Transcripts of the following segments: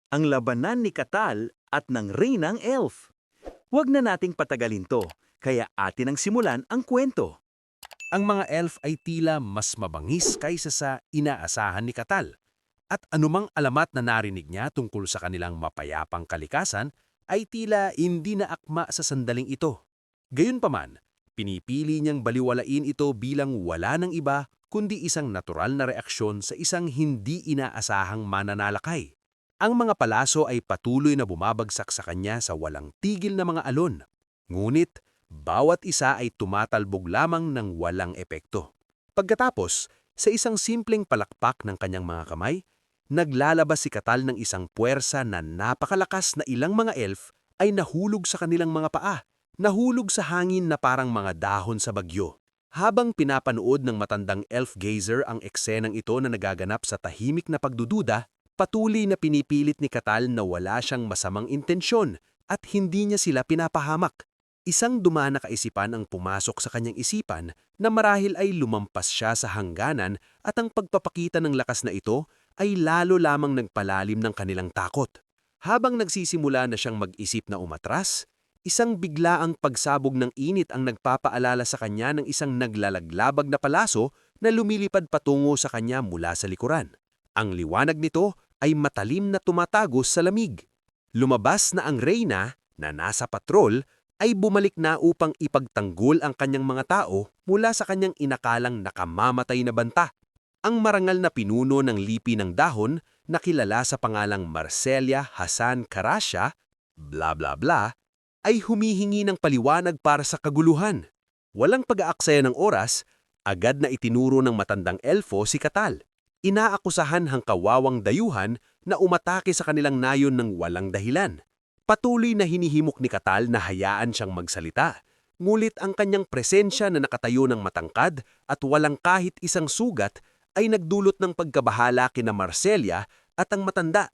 ang labanan ni Katal at ng Reynang Elf. Huwag na nating patagalin to, kaya atin ang simulan ang kwento. Ang mga elf ay tila mas mabangis kaysa sa inaasahan ni Katal. At anumang alamat na narinig niya tungkol sa kanilang mapayapang kalikasan ay tila hindi na akma sa sandaling ito. Gayunpaman, pinipili niyang baliwalain ito bilang wala ng iba kundi isang natural na reaksyon sa isang hindi inaasahang mananalakay. Ang mga palaso ay patuloy na bumabagsak sa kanya sa walang tigil na mga alon. Ngunit, bawat isa ay tumatalbog lamang ng walang epekto. Pagkatapos, sa isang simpleng palakpak ng kanyang mga kamay, naglalabas si Katal ng isang puwersa na napakalakas na ilang mga elf ay nahulog sa kanilang mga paa, nahulog sa hangin na parang mga dahon sa bagyo. Habang pinapanood ng matandang elf gazer ang eksenang ito na nagaganap sa tahimik na pagdududa, patuloy na pinipilit ni Katal na wala siyang masamang intensyon at hindi niya sila pinapahamak. Isang dumana kaisipan ang pumasok sa kanyang isipan na marahil ay lumampas siya sa hangganan at ang pagpapakita ng lakas na ito ay lalo lamang nagpalalim ng kanilang takot. Habang nagsisimula na siyang mag-isip na umatras, isang biglaang pagsabog ng init ang nagpapaalala sa kanya ng isang naglalaglabag na palaso na lumilipad patungo sa kanya mula sa likuran. Ang liwanag nito ay matalim na tumatagos sa lamig. Lumabas na ang reyna na nasa patrol ay bumalik na upang ipagtanggol ang kanyang mga tao mula sa kanyang inakalang nakamamatay na banta. Ang marangal na pinuno ng lipi ng dahon na kilala sa pangalang Marcelia Hassan Karasha, bla bla bla, ay humihingi ng paliwanag para sa kaguluhan. Walang pag-aaksaya ng oras, agad na itinuro ng matandang elfo si Katal. Inaakusahan ang kawawang dayuhan na umatake sa kanilang nayon ng walang dahilan. Patuloy na hinihimok ni Katal na hayaan siyang magsalita, ngulit ang kanyang presensya na nakatayo ng matangkad at walang kahit isang sugat ay nagdulot ng pagkabahala kina Marcelia at ang matanda.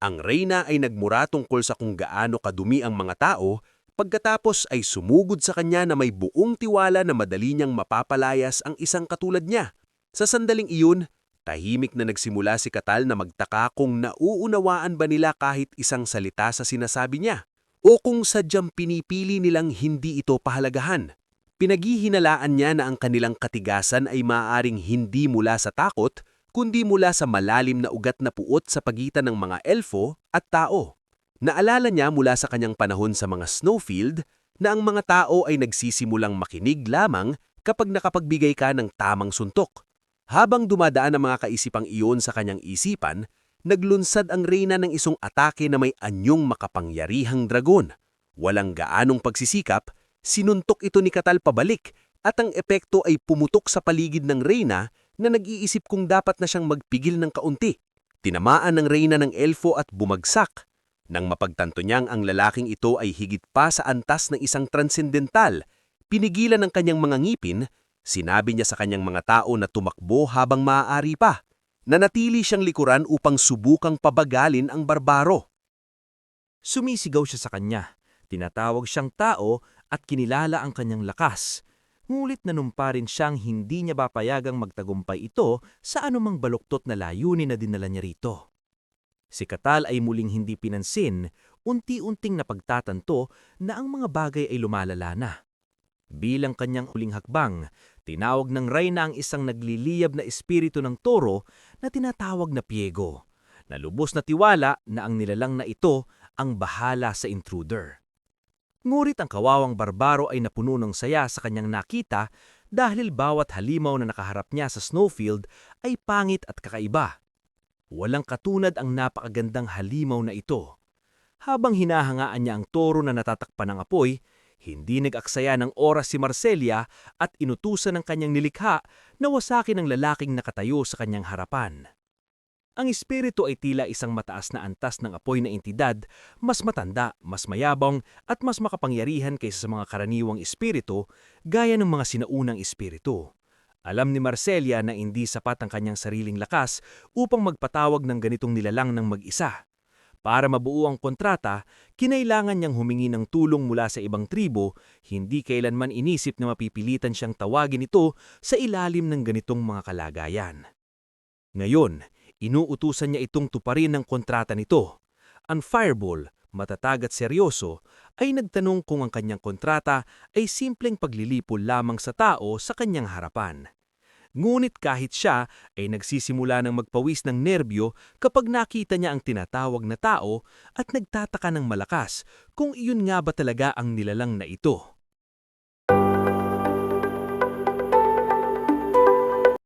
Ang reyna ay nagmura tungkol sa kung gaano kadumi ang mga tao, pagkatapos ay sumugod sa kanya na may buong tiwala na madali niyang mapapalayas ang isang katulad niya. Sa sandaling iyon, tahimik na nagsimula si Katal na magtaka kung nauunawaan ba nila kahit isang salita sa sinasabi niya o kung sadyang pinipili nilang hindi ito pahalagahan. Pinaghihinalaan niya na ang kanilang katigasan ay maaaring hindi mula sa takot kundi mula sa malalim na ugat na puot sa pagitan ng mga elfo at tao. Naalala niya mula sa kanyang panahon sa mga snowfield na ang mga tao ay nagsisimulang makinig lamang kapag nakapagbigay ka ng tamang suntok. Habang dumadaan ang mga kaisipang iyon sa kanyang isipan, naglunsad ang reyna ng isang atake na may anyong makapangyarihang dragon. Walang gaanong pagsisikap, sinuntok ito ni Katal pabalik at ang epekto ay pumutok sa paligid ng reyna na nag-iisip kung dapat na siyang magpigil ng kaunti. Tinamaan ng reyna ng elfo at bumagsak. Nang mapagtanto niyang ang lalaking ito ay higit pa sa antas ng isang transendental, pinigilan ng kanyang mga ngipin. Sinabi niya sa kanyang mga tao na tumakbo habang maaari pa. Nanatili siyang likuran upang subukang pabagalin ang barbaro. Sumisigaw siya sa kanya, tinatawag siyang tao at kinilala ang kanyang lakas. Ngulit nanumpa rin siyang hindi niya papayagang magtagumpay ito sa anumang baluktot na layunin na dinala niya rito. Si Katal ay muling hindi pinansin, unti-unting napagtatanto na ang mga bagay ay lumalala na. Bilang kanyang huling hakbang, tinawag ng reyna ang isang nagliliyab na espiritu ng toro na tinatawag na Piego, na lubos na tiwala na ang nilalang na ito ang bahala sa intruder. Ngurit ang kawawang barbaro ay napuno ng saya sa kanyang nakita dahil bawat halimaw na nakaharap niya sa snowfield ay pangit at kakaiba. Walang katulad ang napakagandang halimaw na ito. Habang hinahangaan niya ang toro na natatakpan ng apoy, hindi nag-aksaya ng oras si Marcelia at inutusan ng kanyang nilikha na wasakin ang lalaking nakatayo sa kanyang harapan. Ang espiritu ay tila isang mataas na antas ng apoy na entidad, mas matanda, mas mayabong at mas makapangyarihan kaysa sa mga karaniwang espiritu gaya ng mga sinaunang espiritu. Alam ni Marcelia na hindi sapat ang kanyang sariling lakas upang magpatawag ng ganitong nilalang ng mag-isa. Para mabuo ang kontrata, kinailangan niyang humingi ng tulong mula sa ibang tribo, hindi kailanman inisip na mapipilitan siyang tawagin ito sa ilalim ng ganitong mga kalagayan. Ngayon, inuutusan niya itong tuparin ng kontrata nito. Ang Fireball, matatag at seryoso, ay nagtanong kung ang kanyang kontrata ay simpleng paglilipol lamang sa tao sa kanyang harapan. Ngunit kahit siya ay nagsisimula ng magpawis ng nerbyo kapag nakita niya ang tinatawag na tao at nagtataka ng malakas kung iyon nga ba talaga ang nilalang na ito.